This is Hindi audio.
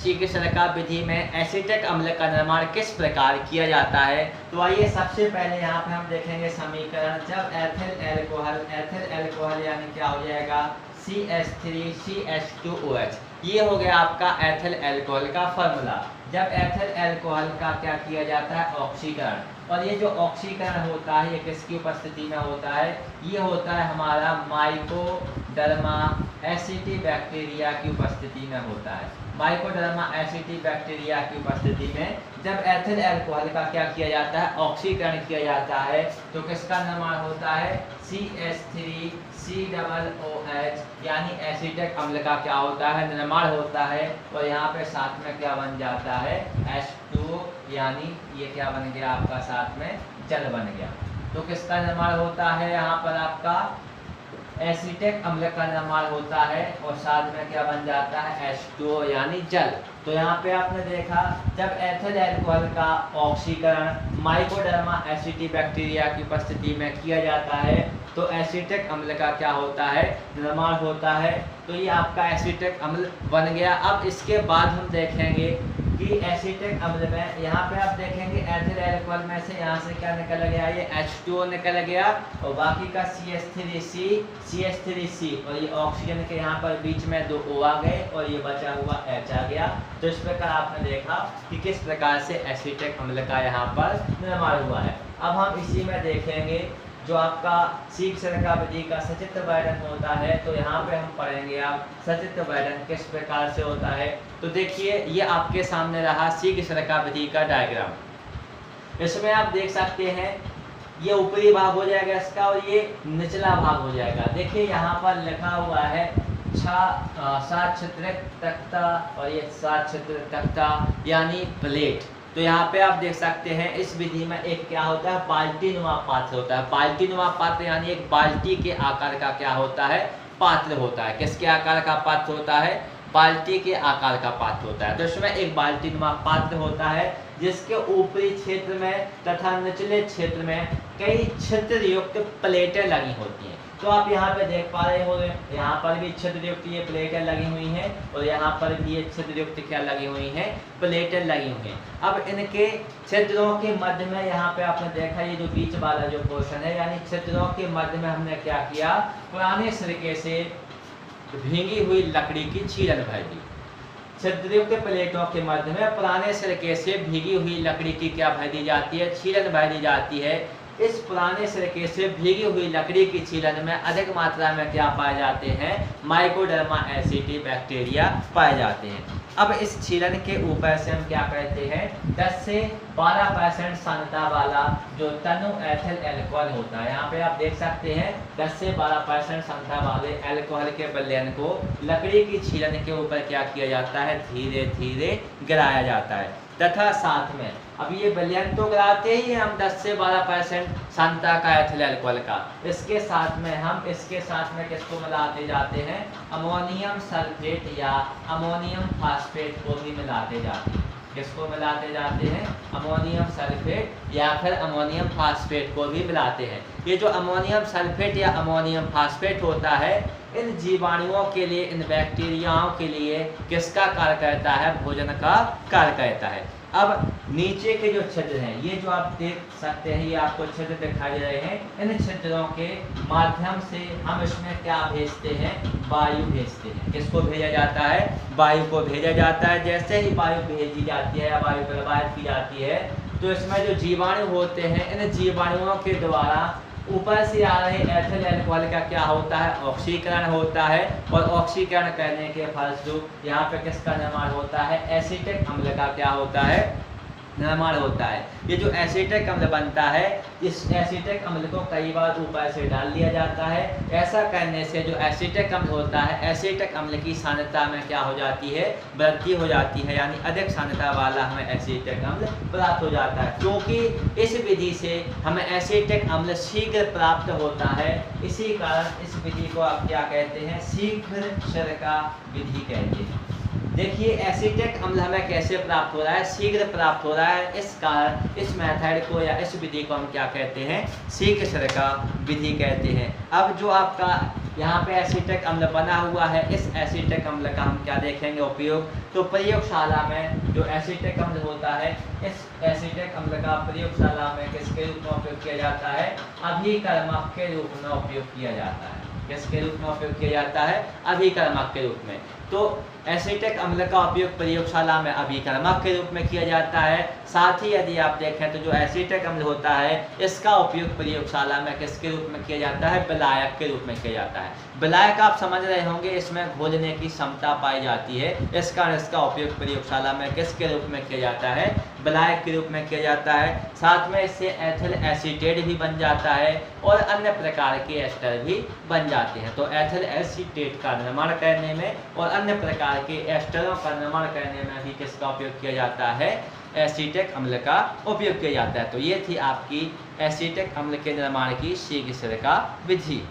शीघ्रशर्करा विधि में एसिटिक अम्ल का निर्माण किस प्रकार किया जाता है। तो आइए सबसे पहले यहाँ पे हम देखेंगे समीकरण। जब एथिल एल्कोहल यानी क्या हो जाएगा CH3CH2OH, ये हो गया आपका एथिल एल्कोहल का फॉर्मूला। जब एथिल एल्कोहल का क्या किया जाता है ऑक्सीकरण, और ये जो ऑक्सीकरण होता है ये किसकी उपस्थिति में होता है, ये होता है हमारा माइकोडर्मा एसिटी बैक्टीरिया की उपस्थिति में होता है। माइकोडर्मा एसिटी बैक्टीरिया की उपस्थिति में जब एथिल एल्कोहल का क्या किया जाता है ऑक्सीकरण किया जाता है तो किसका निर्माण होता है CH3COOH यानी एसिटिक अम्ल का क्या होता है निर्माण होता है। और यहाँ पे साथ में क्या बन जाता है H2O यानी ये क्या बन गया आपका साथ में जल बन गया। तो किसका निर्माण होता है यहाँ पर आपका एसिटिक अम्ल का निर्माण होता है और साथ में क्या बन जाता है H2O यानी जल। तो यहाँ पे आपने देखा जब एथिल एल्कोहल का ऑक्सीकरण माइकोडर्मा एसिटी बैक्टीरिया की उपस्थिति में किया जाता है तो एसिटिक अम्ल का क्या होता है निर्माण होता है। तो ये आपका एसिटिक अम्ल बन गया। अब इसके बाद हम देखेंगे कि एसिटिक अम्ल में यहाँ पे आप देखेंगे एथिल एल्कोहल में से यहाँ से क्या निकल गया ये H2O निकल गया और बाकी का CH3C और ये ऑक्सीजन के यहाँ पर बीच में 2 O आ गए और ये बचा हुआ H आ गया। तो इस प्रकार आपने देखा कि किस प्रकार से एसिटिक अम्ल का यहाँ पर निर्माण हुआ है। अब हम इसी में देखेंगे जो आपका शीघ्रशर्करा विधि का सचित्र वर्णन होता है। तो यहाँ पे हम पढ़ेंगे आप सचित्र वर्णन किस प्रकार से होता है। तो देखिए ये आपके सामने रहा शीघ्रशर्करा विधि का डायग्राम। इसमें आप देख सकते हैं ये ऊपरी भाग हो जाएगा इसका और ये निचला भाग हो जाएगा। देखिए यहाँ पर लिखा हुआ है 7 छिद्रित तख्ता और ये 7 छिद्रित तख्ता यानी प्लेट। तो यहाँ पे आप देख सकते हैं इस विधि में एक क्या होता है बाल्टी नुमा पात्र होता है। बाल्टी नुमा पात्र यानी एक बाल्टी के आकार का क्या होता है पात्र होता है। किसके आकार का पात्र होता है बाल्टी के आकार का पात्र होता है। तो इसमें एक बाल्टी नुमा पात्र होता है जिसके ऊपरी क्षेत्र में तथा निचले क्षेत्र में कई छिद्र युक्त प्लेटें लगी होती हैं। तो आप यहाँ पे देख पा रहे होंगे यहाँ पर भी छिद्र युक्त ये प्लेटें लगी हुई हैं और यहाँ पर भी ये छिद्र युक्त क्या लगी हुई हैं प्लेटें लगी हुई हैं। अब इनके छिद्रों के मध्य में यहाँ पे आपने देखा ये जो बीच वाला जो पोर्शन है यानी छिद्रों के मध्य में हमने क्या किया पुराने सिरके से भींगी हुई लकड़ी की छीलन भर दी। छिद्रयुक्त प्लेटों के मध्य में पुराने सिरके से भीगी हुई लकड़ी की क्या भर दी जाती है छीलन भर दी जाती है। इस पुराने सिरके से भीगी हुई लकड़ी की छीलन में अधिक मात्रा में क्या पाए जाते हैं माइकोडर्मा एसिटी बैक्टीरिया पाए जाते हैं। अब इस छीलन के ऊपर से हम क्या कहते हैं 10 से 12% सांद्रता वाला जो तनु एथिल एल्कोहल होता है। यहाँ पे आप देख सकते हैं 10 से 12% सांद्रता वाले एल्कोहल के विलयन को लकड़ी की छीलन के ऊपर क्या किया जाता है धीरे धीरे गिराया जाता है तथा साथ में अब ये विलयन तो गिराते ही हम 10 से 12% सांद्रता का एथिल एल्कोहल का इसके साथ में किसको मिलाते जाते हैं अमोनियम सल्फेट या अमोनियम फास्फेट को भी मिलाते जाते हैं। किसको मिलाते जाते हैं अमोनियम सल्फेट या फिर अमोनियम फास्फेट को भी मिलाते हैं। ये जो अमोनियम सल्फेट या अमोनियम फास्फेट होता है इन जीवाणुओं के लिए इन बैक्टीरियाओं के लिए किसका कार्य करता है भोजन का कार्य करता है। अब नीचे के जो छिद्र हैं ये जो आप देख सकते हैं ये आपको छिद्र दिखाई दे रहे हैं। इन छिद्रों के माध्यम से हम इसमें क्या भेजते हैं वायु भेजते हैं। किसको भेजा जाता है वायु को भेजा जाता है। जैसे ही वायु भेजी जाती है या वायु प्रवाहित की जाती है तो इसमें जो जीवाणु होते हैं इन जीवाणुओं के द्वारा ऊपर से आ रहे एथिल एल्कोहल का क्या होता है ऑक्सीकरण होता है और ऑक्सीकरण करने के फलस्वरूप यहाँ पे किसका निर्माण होता है एसिटिक अम्ल का क्या होता है निर्माण होता है। ये जो एसिटिक अम्ल बनता है इस एसिटिक अम्ल को कई बार ऊपर से डाल दिया जाता है। ऐसा करने से जो एसिटिक अम्ल होता है एसिटिक अम्ल की सांद्रता में क्या हो जाती है वृद्धि हो जाती है यानी अधिक सांद्रता वाला हमें एसिटिक अम्ल प्राप्त हो जाता है। क्योंकि इस विधि से हमें एसिटिक अम्ल शीघ्र प्राप्त होता है इसी कारण इस विधि को आप क्या कहते हैं शीघ्रशर्करा विधि कहते हैं। देखिए एसिटिक अम्ल हमें कैसे प्राप्त हो रहा है शीघ्र प्राप्त हो रहा है। इस कारण इस मेथड को या इस विधि को हम क्या कहते हैं शीघ्रशर्करा विधि कहते हैं। अब जो आपका यहाँ पे एसीटिक अम्ल बना हुआ है। इस एसीटिक अम्ल का हम क्या देखेंगे उपयोग, तो प्रयोगशाला में जो एसीटिक अम्ल होता है, इस एसीटिक अम्ल का प्रयोगशाला में किसके रूप में उपयोग किया जाता है, अभिकर्मक के रूप में उपयोग किया जाता है। किसके रूप में उपयोग किया जाता है, अभिकर्मक के रूप में। तो एसीटिक अम्ल का उपयोग प्रयोगशाला में अभिकर्मक के रूप में किया जाता है। साथ ही यदि आप देखें तो जो एसीटिक अम्ल होता है इसका उपयोग प्रयोगशाला में किसके रूप में किया जाता है, विलायक के रूप में किया जाता है। विलायक आप समझ रहे होंगे, इसमें घोलने की क्षमता पाई जाती है, इस कारण इसका उपयोग प्रयोगशाला में किसके रूप में किया जाता है, विलायक के रूप में किया जाता है। साथ में इससे एथिल एसीटेट भी बन जाता है और अन्य प्रकार के एस्टर भी बन जाते हैं। तो एथिल एसीटेट का निर्माण करने में और अन्य प्रकार के एस्टरों का निर्माण करने में भी किसका उपयोग किया जाता है, एसीटिक अम्ल का उपयोग किया जाता है। तो ये थी आपकी एसीटिक अम्ल के निर्माण की शीघ्र विधि।